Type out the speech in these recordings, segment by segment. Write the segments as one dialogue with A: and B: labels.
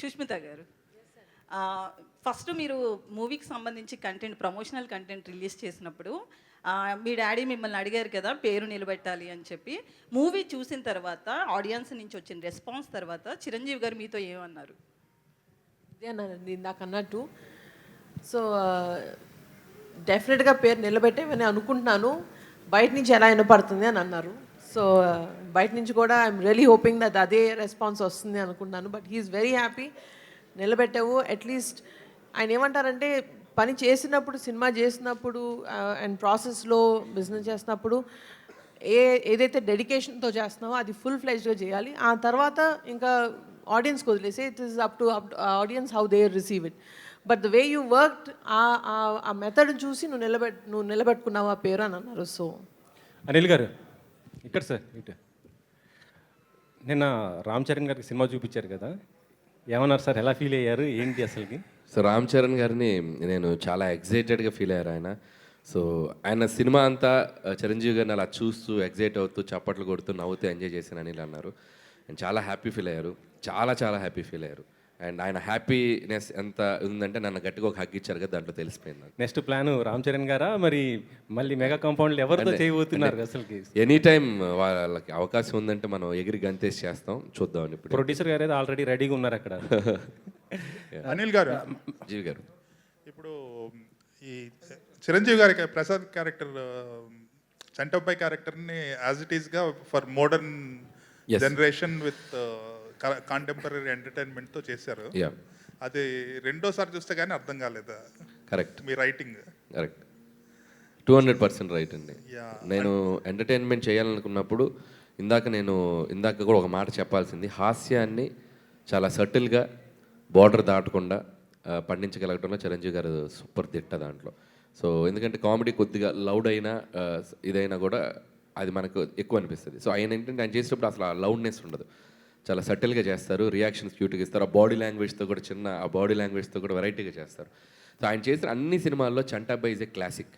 A: సుష్మిత గారు, ఫస్ట్ మీరు మూవీకి సంబంధించి కంటెంట్, ప్రమోషనల్ కంటెంట్ రిలీజ్ చేసినప్పుడు మీ డాడీ మిమ్మల్ని అడిగారు కదా పేరు నిలబెట్టాలి అని చెప్పి. మూవీ చూసిన తర్వాత ఆడియన్స్ నుంచి వచ్చిన రెస్పాన్స్ తర్వాత చిరంజీవి గారు మీతో ఏమన్నారు?
B: ఇదేనండి ఇందాక అన్నట్టు. సో డెఫినెట్గా పేరు నిలబెట్టేవని అనుకుంటున్నాను. బయట నుంచి ఎలా వినపడుతుంది అని అన్నారు. సో బయట నుంచి కూడా ఐఎమ్ రియలీ హోపింగ్ దట్ అదే రెస్పాన్స్ వస్తుంది అనుకుంటున్నాను. But he is very happy. నిలబెట్టావు అట్లీస్ట్. ఆయన ఏమంటారంటే పని చేసినప్పుడు, సినిమా చేసినప్పుడు అండ్ ప్రాసెస్లో బిజినెస్ చేసినప్పుడు ఏదైతే డెడికేషన్తో చేస్తున్నావో అది ఫుల్ ఫ్లెజ్డ్గా చేయాలి. ఆ తర్వాత ఇంకా ఆడియన్స్కి వదిలేసి it is up to audience how they receive it. But the way you worked ఆ మెథడ్ చూసి నువ్వు నిలబెట్టుకున్నావు ఆ పేరు అని అన్నారు. సో
C: అనిల్ గారు ఇక్కడ సార్ ఇటు నిన్న రామ్ చరణ్ గారికి సినిమా చూపించారు కదా, ఏమన్నారు సార్? ఎలా ఫీల్ అయ్యారు? ఏంటి అసలుకి?
D: సో రామ్ చరణ్ గారిని నేను చాలా ఎగ్జైటెడ్గా ఫీల్ అయ్యారు ఆయన. సో ఆయన సినిమా అంతా చిరంజీవి గారిని అలా చూస్తూ ఎగ్జైట్ అవుతూ చప్పట్లు కొడుతూ నవ్వుతూ ఎంజాయ్ చేశాను అనిల్ అన్నారు. అండ్ చాలా హ్యాపీ ఫీల్ అయ్యారు, చాలా చాలా హ్యాపీ ఫీల్ అయ్యారు. అండ్ ఆయన హ్యాపీనెస్ ఎంత ఉందంటే నన్ను గట్టిగా ఒక హగ్ ఇచ్చారు కదా, దాంట్లో తెలిసిపోయింది.
C: నెక్స్ట్ ప్లాన్ రామ్ చరణ్ గారా? మరి మళ్ళీ మెగా కాంపౌండ్లు ఎవరితో చేయబోతున్నారు అసలుకి?
D: ఎనీ టైం వాళ్ళకి అవకాశం ఉందంటే మనం ఎగిరి గంతేసి చేస్తాం, చూద్దాం. ఇప్పుడు
C: ప్రొడ్యూసర్ గారు అయితే ఆల్రెడీ రెడీగా ఉన్నారు అక్కడ.
E: అనిల్ గారు,
D: జీవి గారు,
E: ఇప్పుడు ఈ చిరంజీవి గారి ప్రసాద్ క్యారెక్టర్, చంటబ్బాయి క్యారెక్టర్ని యాజ్ ఇట్ ఈస్గా for modern generation with contemporary ఎంటర్టైన్మెంట్తో చేశారు. అది రెండోసారి చూస్తే కానీ అర్థం కాలేదా?
D: కరెక్ట్,
E: మీ రైటింగ్
D: కరెక్ట్, 200% రైట్ అండి. నేను ఎంటర్టైన్మెంట్ చేయాలనుకున్నప్పుడు ఇందాక కూడా ఒక మాట చెప్పాల్సింది. హాస్యాన్ని చాలా సటిల్గా బార్డర్ దాటకుండా పండించగలగటంలో చిరంజీవి గారు సూపర్ దిట్ట దాంట్లో. సో ఎందుకంటే కామెడీ కొద్దిగా లౌడ్ అయినా ఇదైనా కూడా అది మనకు ఎక్కువ అనిపిస్తుంది. సో ఆయన ఏంటంటే ఆయన చేసేటప్పుడు అసలు ఆ లౌడ్నెస్ ఉండదు, చాలా సటిల్గా చేస్తారు. రియాక్షన్స్ క్యూట్గా ఇస్తారు. ఆ బాడీ లాంగ్వేజ్తో కూడా ఆ బాడీ లాంగ్వేజ్తో కూడా వెరైటీగా చేస్తారు. సో ఆయన చేసిన అన్ని సినిమాల్లో చంటాబాయ్ ఈజ్ ఏ క్లాసిక్,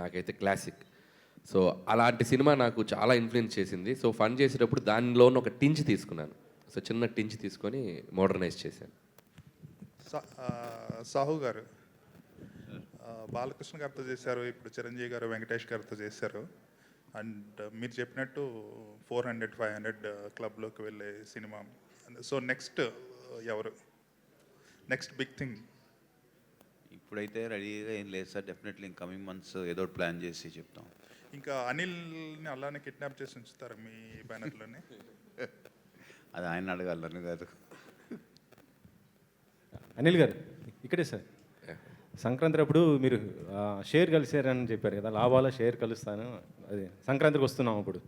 D: నాకైతే క్లాసిక్. సో అలాంటి సినిమా నాకు చాలా ఇన్ఫ్లుయెన్స్ చేసింది. సో ఫన్ చేసేటప్పుడు దానిలోని ఒక టించ్ తీసుకున్నాను. సో చిన్న టించ్ తీసుకొని మోడర్నైజ్ చేశాను.
E: సాహు గారు, బాలకృష్ణ గారితో చేశారు, ఇప్పుడు చిరంజీవి గారు వెంకటేష్ గారితో చేశారు. అండ్ మీరు చెప్పినట్టు 400-500 క్లబ్లోకి వెళ్ళే సినిమా. సో నెక్స్ట్ ఎవరు? Next big thing?
F: ఇప్పుడైతే రెడీగా ఏం లేదు sir. Definitely in coming months ఏదో ప్లాన్ చేసి చెప్తాం.
E: ఇంకా అనిల్ని అలానే కిడ్నాప్ చేసి ఉంచుతారు మీ బ్యానర్లోనే?
F: అది ఆయన అడగాలి, నన్ను కాదు.
C: అనిల్ గారు ఇక్కడే సార్. సంక్రాంతి అప్పుడు మీరు షేర్ కలిసారని చెప్పారు కదా, లాభాల షేర్ కలుస్తాను, అది సంక్రాంతికి వస్తున్నాం. అప్పుడు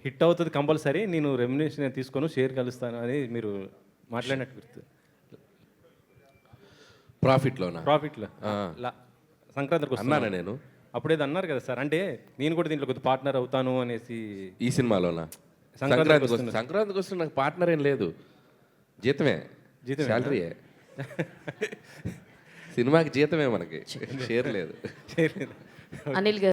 C: హిట్ అవుతుంది కంపల్సరీ, నేను రెమ్యునేషన్ తీసుకోను, షేర్ కలుస్తాను అని మీరు మాట్లాడినట్టు గుర్తు. ప్రాఫిట్లో సంక్రాంతికి వస్తున్నాను
D: నేను
C: అప్పుడేది అన్నారు కదా సార్. అంటే నేను కూడా దీంట్లో కొద్ది పార్ట్నర్ అవుతాను అనేసి.
D: ఈ సినిమాలోనా? సంక్రాంతికి వస్తున్న నాకు పార్ట్నర్ ఏం లేదు, జీతమే శాలరీయే. సినిమాకి జీతమే, మనకి షేర్ లేదు.
B: అనిల్ గారు